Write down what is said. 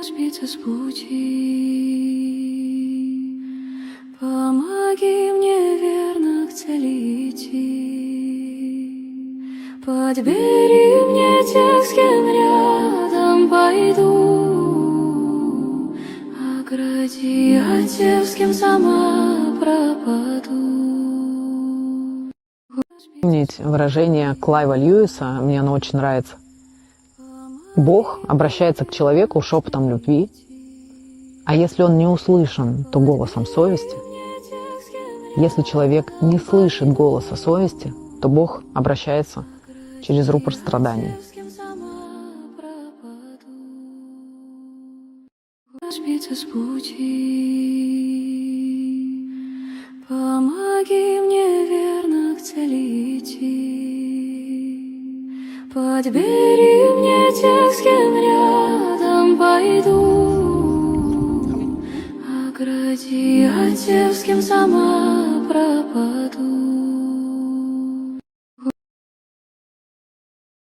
Сбиться с пути, помоги мне верно к цели идти. Подбери мне тех, с кем рядом пойду, огради от тех, с кем сама пропаду. Помнить выражение Клайва Льюиса, мне оно очень нравится. Бог обращается к человеку шепотом любви, а если он не услышан, то голосом совести. Если человек не слышит голоса совести, то Бог обращается через рупор страданий. Сбиться с пути, помоги мне верно к цели идти. Подбери мне тех, с кем рядом пойду, огради от тех, с кем сама пропаду.